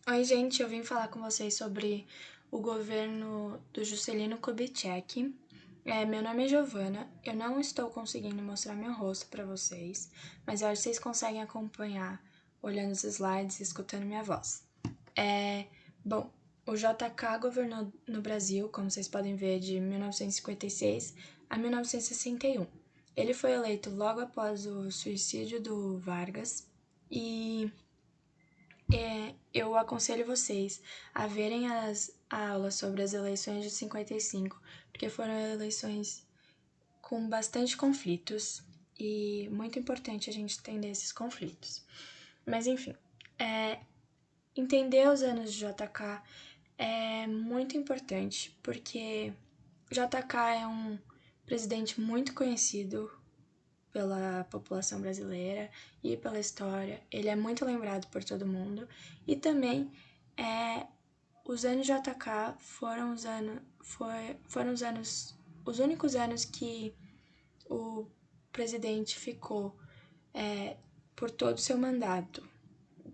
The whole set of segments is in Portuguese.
Oi, gente, eu vim falar com vocês sobre o governo do Juscelino Kubitschek. Meu nome é Giovana, eu não estou conseguindo mostrar meu rosto para vocês, mas eu acho que vocês conseguem acompanhar olhando os slides e escutando minha voz. Bom, o JK governou no Brasil, como vocês podem ver, de 1956 a 1961. Ele foi eleito logo após o suicídio do Vargas e eu aconselho vocês a verem as aulas sobre as eleições de 55, porque foram eleições com bastante conflitos e muito importante a gente entender esses conflitos. Mas enfim, entender os anos de JK é muito importante, porque JK é um presidente muito conhecido pela população brasileira e pela história. Ele é muito lembrado por todo mundo. E também os anos de JK foram os únicos anos que o presidente ficou por todo o seu mandato,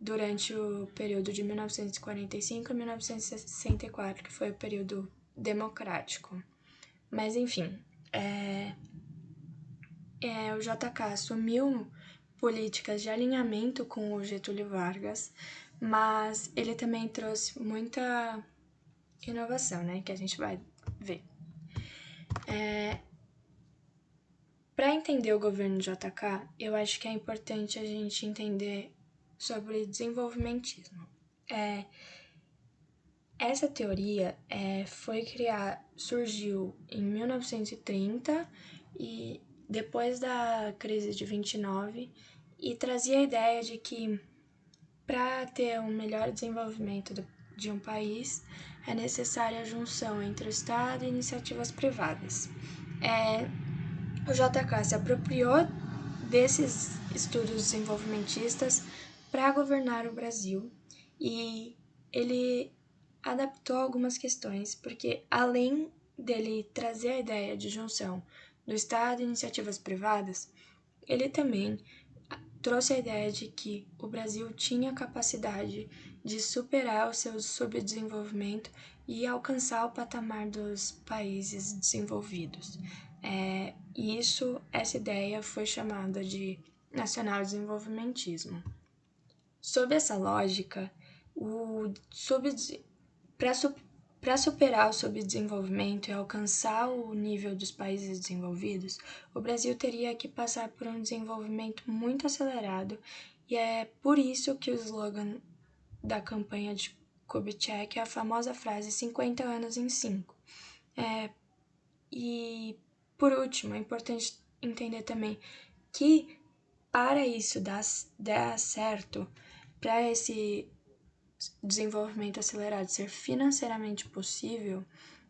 durante o período de 1945 a 1964, que foi o período democrático. Mas enfim, o JK assumiu políticas de alinhamento com o Getúlio Vargas, mas ele também trouxe muita inovação, né, que a gente vai ver. Para entender o governo JK, eu acho que é importante a gente entender sobre desenvolvimentismo. Essa teoria surgiu em 1930 e depois da crise de 29 e trazia a ideia de que para ter um melhor desenvolvimento de um país é necessária a junção entre o Estado e iniciativas privadas. O JK se apropriou desses estudos desenvolvimentistas para governar o Brasil e ele adaptou algumas questões, porque além dele trazer a ideia de junção do Estado e iniciativas privadas, ele também trouxe a ideia de que o Brasil tinha capacidade de superar o seu subdesenvolvimento e alcançar o patamar dos países desenvolvidos. Essa ideia foi chamada de nacional-desenvolvimentismo. Sob essa lógica, para superar o subdesenvolvimento e alcançar o nível dos países desenvolvidos, o Brasil teria que passar por um desenvolvimento muito acelerado, e é por isso que o slogan da campanha de Kubitschek é a famosa frase 50 anos em 5. E, por último, é importante entender também que para isso dar certo, para esse desenvolvimento acelerado ser financeiramente possível,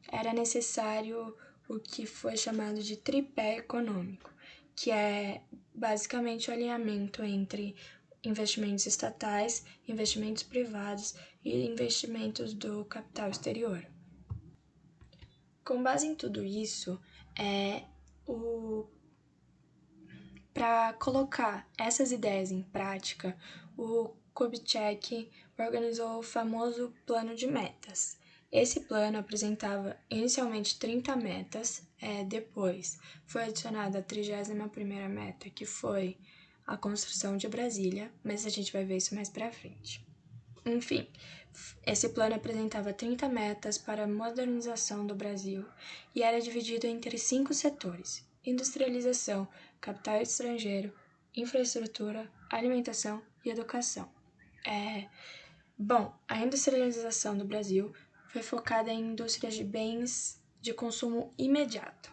era necessário o que foi chamado de tripé econômico, que é basicamente o alinhamento entre investimentos estatais, investimentos privados e investimentos do capital exterior. Com base em tudo isso, para colocar essas ideias em prática, o Kubitschek organizou o famoso Plano de Metas. Esse plano apresentava inicialmente 30 metas, depois foi adicionada a 31ª meta, que foi a construção de Brasília, mas a gente vai ver isso mais pra frente. Enfim, esse plano apresentava 30 metas para a modernização do Brasil e era dividido entre 5 setores: industrialização, capital estrangeiro, infraestrutura, alimentação e educação. A industrialização do Brasil foi focada em indústrias de bens de consumo imediato.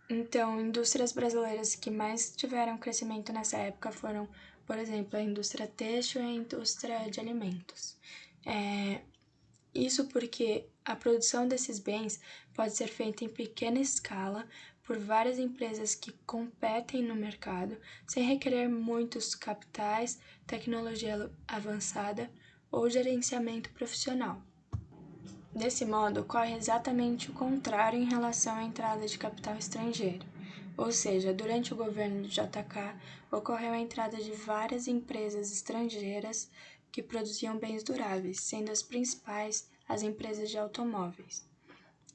Então, indústrias brasileiras que mais tiveram crescimento nessa época foram, por exemplo, a indústria têxtil e a indústria de alimentos. Isso porque a produção desses bens pode ser feita em pequena escala por várias empresas que competem no mercado, sem requerer muitos capitais, tecnologia avançada ou gerenciamento profissional. Desse modo, ocorre exatamente o contrário em relação à entrada de capital estrangeiro. Ou seja, durante o governo de JK, ocorreu a entrada de várias empresas estrangeiras que produziam bens duráveis, sendo as principais as empresas de automóveis.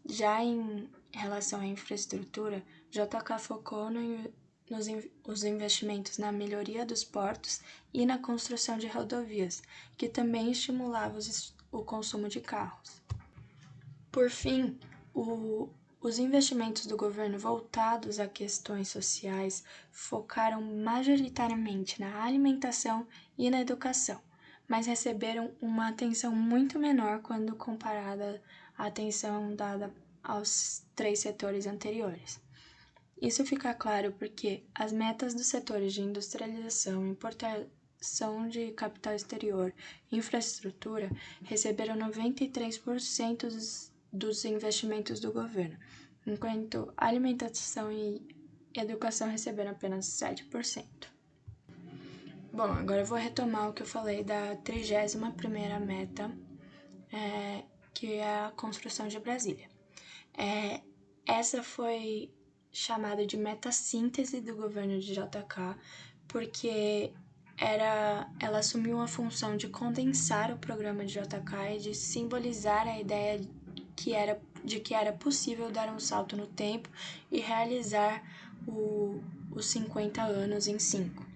Já em relação à infraestrutura, JK focou nos investimentos na melhoria dos portos e na construção de rodovias, que também estimulava o consumo de carros. Por fim, os investimentos do governo voltados a questões sociais focaram majoritariamente na alimentação e na educação, mas receberam uma atenção muito menor quando comparada à atenção dada aos 3 setores anteriores. Isso fica claro porque as metas dos setores de industrialização, importação de capital exterior e infraestrutura receberam 93% dos investimentos do governo, enquanto alimentação e educação receberam apenas 7%. Bom, agora eu vou retomar o que eu falei da 31ª meta, que é a construção de Brasília. Essa foi chamada de meta síntese do governo de JK, porque ela assumiu a função de condensar o programa de JK e de simbolizar a ideia de que era possível dar um salto no tempo e realizar os 50 anos em 5.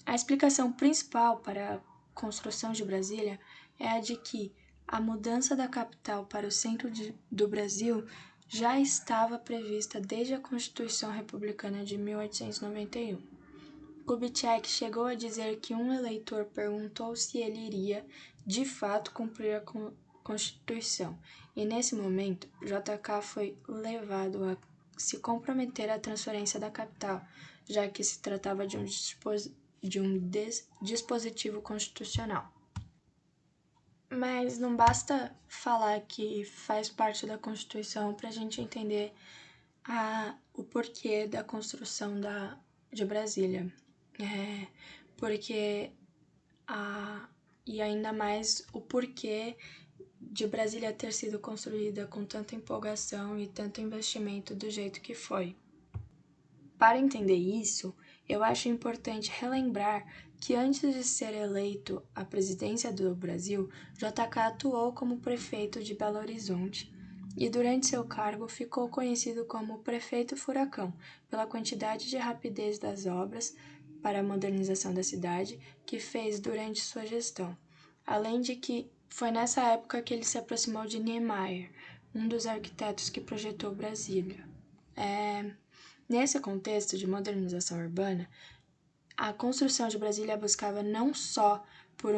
A explicação principal para a construção de Brasília é a de que a mudança da capital para o centro do Brasil já estava prevista desde a Constituição Republicana de 1891. Kubitschek chegou a dizer que um eleitor perguntou se ele iria, de fato, cumprir a Constituição, e nesse momento, JK foi levado a se comprometer à transferência da capital, já que se tratava de um dispositivo constitucional. Mas não basta falar que faz parte da Constituição para a gente entender o porquê da construção de Brasília. E ainda mais o porquê de Brasília ter sido construída com tanta empolgação e tanto investimento do jeito que foi. Para entender isso, eu acho importante relembrar que antes de ser eleito à presidência do Brasil, JK atuou como prefeito de Belo Horizonte e durante seu cargo ficou conhecido como Prefeito Furacão, pela quantidade de rapidez das obras para a modernização da cidade que fez durante sua gestão, além de que foi nessa época que ele se aproximou de Niemeyer, um dos arquitetos que projetou Brasília. Nesse contexto de modernização urbana, a construção de Brasília buscava não só por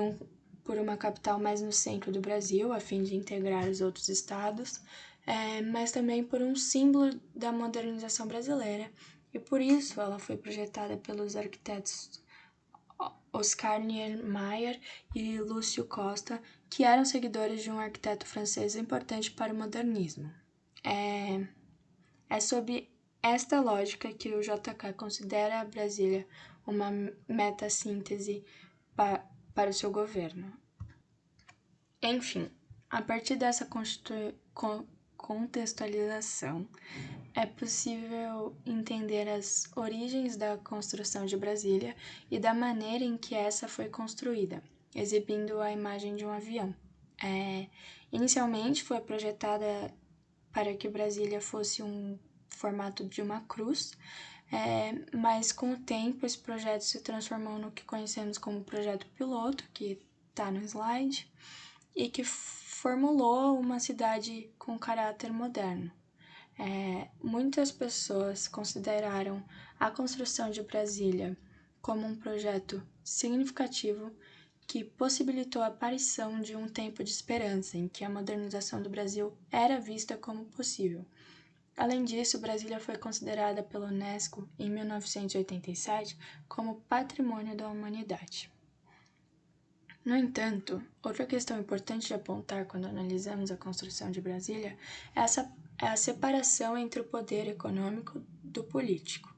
uma capital mais no centro do Brasil, a fim de integrar os outros estados, mas também por um símbolo da modernização brasileira, e por isso ela foi projetada pelos arquitetos Oscar Niemeyer e Lúcio Costa, que eram seguidores de um arquiteto francês importante para o modernismo. É sob esta lógica que o JK considera a Brasília uma meta-síntese para o seu governo. Enfim, a partir dessa contextualização, é possível entender as origens da construção de Brasília e da maneira em que essa foi construída, exibindo a imagem de um avião. Inicialmente foi projetada para que Brasília fosse um formato de uma cruz, mas com o tempo esse projeto se transformou no que conhecemos como projeto piloto, que está no slide, e que formulou uma cidade com caráter moderno. Muitas pessoas consideraram a construção de Brasília como um projeto significativo que possibilitou a aparição de um tempo de esperança em que a modernização do Brasil era vista como possível. Além disso, Brasília foi considerada pela Unesco em 1987 como Patrimônio da Humanidade. No entanto, outra questão importante de apontar quando analisamos a construção de Brasília é a separação entre o poder econômico do político.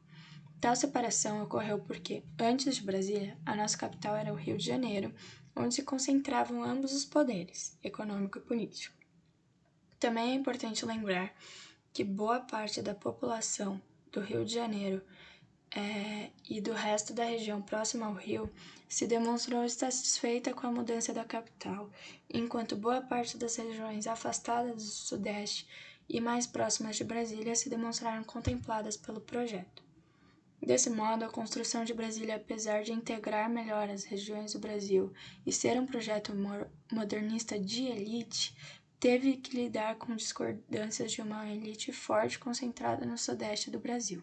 Tal separação ocorreu porque, antes de Brasília, a nossa capital era o Rio de Janeiro, onde se concentravam ambos os poderes, econômico e político. Também é importante lembrar que boa parte da população do Rio de Janeiro e do resto da região próxima ao rio se demonstrou satisfeita com a mudança da capital, enquanto boa parte das regiões afastadas do Sudeste e mais próximas de Brasília se demonstraram contempladas pelo projeto. Desse modo, a construção de Brasília, apesar de integrar melhor as regiões do Brasil e ser um projeto modernista de elite, teve que lidar com discordâncias de uma elite forte concentrada no Sudeste do Brasil.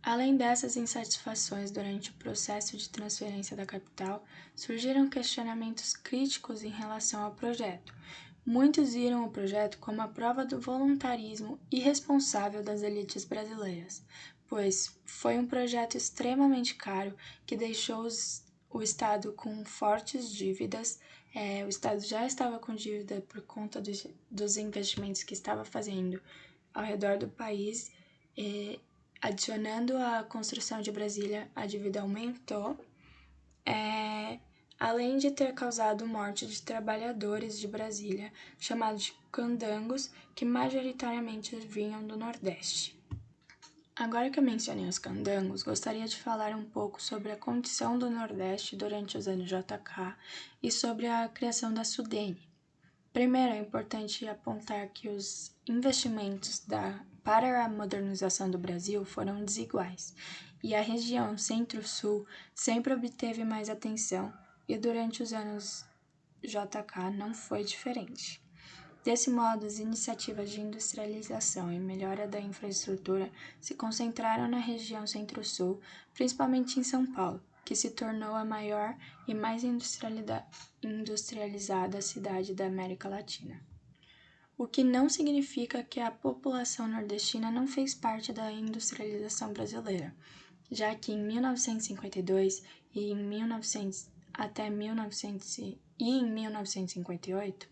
Além dessas insatisfações durante o processo de transferência da capital, surgiram questionamentos críticos em relação ao projeto. Muitos viram o projeto como a prova do voluntarismo irresponsável das elites brasileiras, pois foi um projeto extremamente caro que deixou o Estado com fortes dívidas. O Estado já estava com dívida por conta dos investimentos que estava fazendo ao redor do país. Adicionando a construção de Brasília, a dívida aumentou, além de ter causado morte de trabalhadores de Brasília, chamados de candangos, que majoritariamente vinham do Nordeste. Agora que eu mencionei os candangos, gostaria de falar um pouco sobre a condição do Nordeste durante os anos JK e sobre a criação da Sudene. Primeiro, é importante apontar que os investimentos para a modernização do Brasil foram desiguais, e a região Centro-Sul sempre obteve mais atenção, e durante os anos JK não foi diferente. Desse modo, as iniciativas de industrialização e melhora da infraestrutura se concentraram na região Centro-Sul, principalmente em São Paulo, que se tornou a maior e mais industrializada cidade da América Latina. O que não significa que a população nordestina não fez parte da industrialização brasileira, já que em 1952 e em 1958,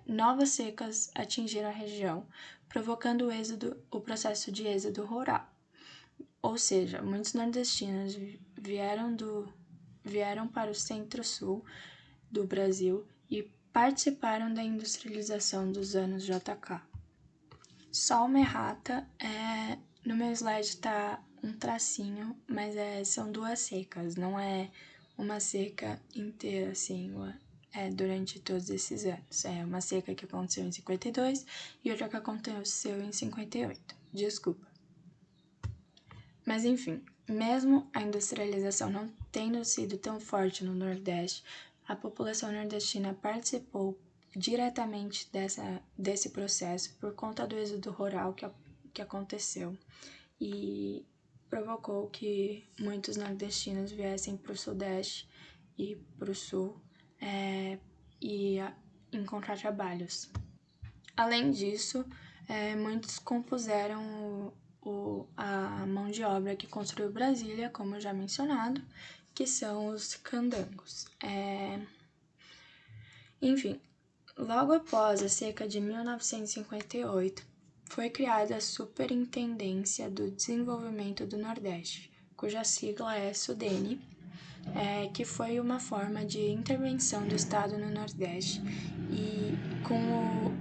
novas secas atingiram a região, provocando o processo de êxodo rural. Ou seja, muitos nordestinos vieram para o centro-sul do Brasil e participaram da industrialização dos anos JK. Só uma errata, no meu slide está um tracinho, mas são duas secas, não é uma seca inteira, assim, durante todos esses anos. É uma seca que aconteceu em 52 e outra que aconteceu em 58. Desculpa. Mas enfim, mesmo a industrialização não tendo sido tão forte no Nordeste, a população nordestina participou diretamente desse processo por conta do êxodo rural que aconteceu e provocou que muitos nordestinos viessem para o Sudeste e para o Sul e encontrar trabalhos. Além disso, muitos compuseram a mão de obra que construiu Brasília, como já mencionado, que são os candangos. Enfim, logo após a seca de 1958, foi criada a Superintendência do Desenvolvimento do Nordeste, cuja sigla é SUDENE, que foi uma forma de intervenção do Estado no Nordeste e com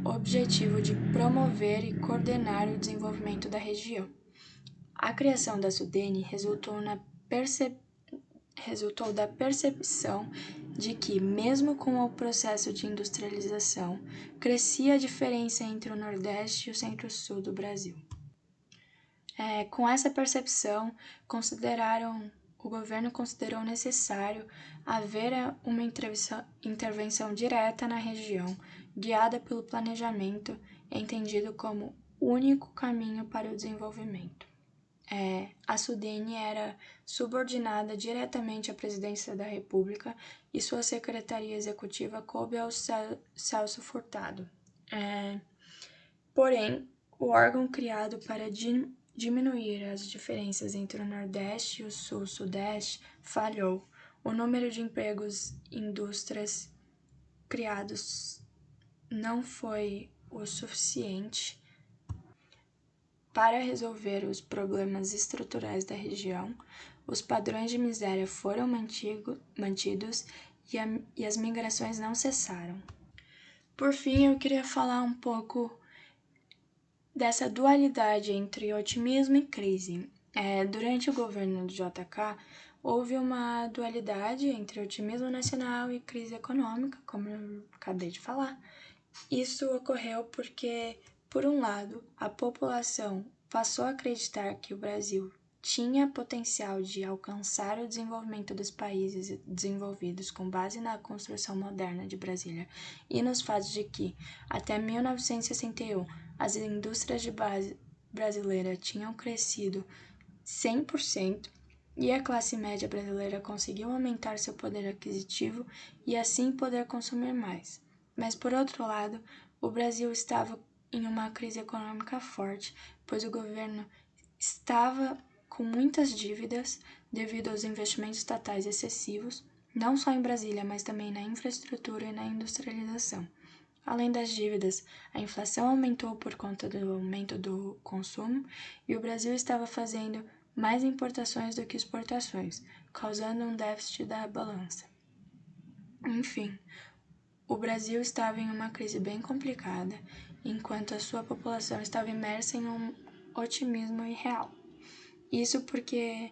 o objetivo de promover e coordenar o desenvolvimento da região. A criação da SUDENE resultou da percepção de que, mesmo com o processo de industrialização, crescia a diferença entre o Nordeste e o Centro-Sul do Brasil. Com essa percepção, o governo considerou necessário haver uma intervenção direta na região, guiada pelo planejamento, entendido como único caminho para o desenvolvimento. A SUDENE era subordinada diretamente à Presidência da República e sua secretaria executiva coube ao Celso Furtado. Porém, o órgão criado para diminuir as diferenças entre o Nordeste e o Sul-Sudeste falhou. O número de empregos e indústrias criados não foi o suficiente para resolver os problemas estruturais da região, os padrões de miséria foram mantidos e as migrações não cessaram. Por fim, eu queria falar um pouco dessa dualidade entre otimismo e crise. Durante o governo do JK, houve uma dualidade entre otimismo nacional e crise econômica, como eu acabei de falar. Isso ocorreu porque, por um lado, a população passou a acreditar que o Brasil tinha potencial de alcançar o desenvolvimento dos países desenvolvidos com base na construção moderna de Brasília e nos fatos de que, até 1961, as indústrias de base brasileira tinham crescido 100% e a classe média brasileira conseguiu aumentar seu poder aquisitivo e assim poder consumir mais. Mas, por outro lado, o Brasil estava em uma crise econômica forte, pois o governo estava com muitas dívidas devido aos investimentos estatais excessivos, não só em Brasília, mas também na infraestrutura e na industrialização. Além das dívidas, a inflação aumentou por conta do aumento do consumo e o Brasil estava fazendo mais importações do que exportações, causando um déficit da balança. Enfim, o Brasil estava em uma crise bem complicada, enquanto a sua população estava imersa em um otimismo irreal. Isso porque,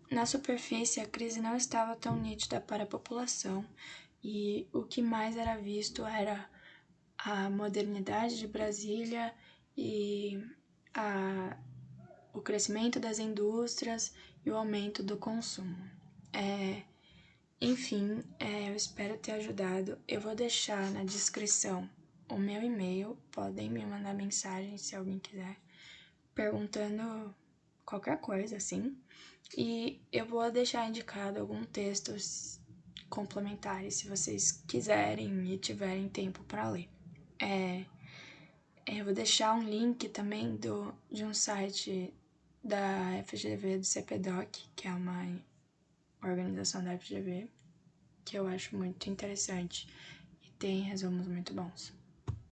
na superfície, a crise não estava tão nítida para a população e o que mais era visto era a modernidade de Brasília e o crescimento das indústrias e o aumento do consumo. Enfim, eu espero ter ajudado. Eu vou deixar na descrição o meu e-mail, podem me mandar mensagem se alguém quiser, perguntando qualquer coisa, assim. E eu vou deixar indicado alguns textos complementares, se vocês quiserem e tiverem tempo para ler. Eu vou deixar um link também de um site da FGV, do CPDOC, que é uma organização da FGV, que eu acho muito interessante e tem resumos muito bons.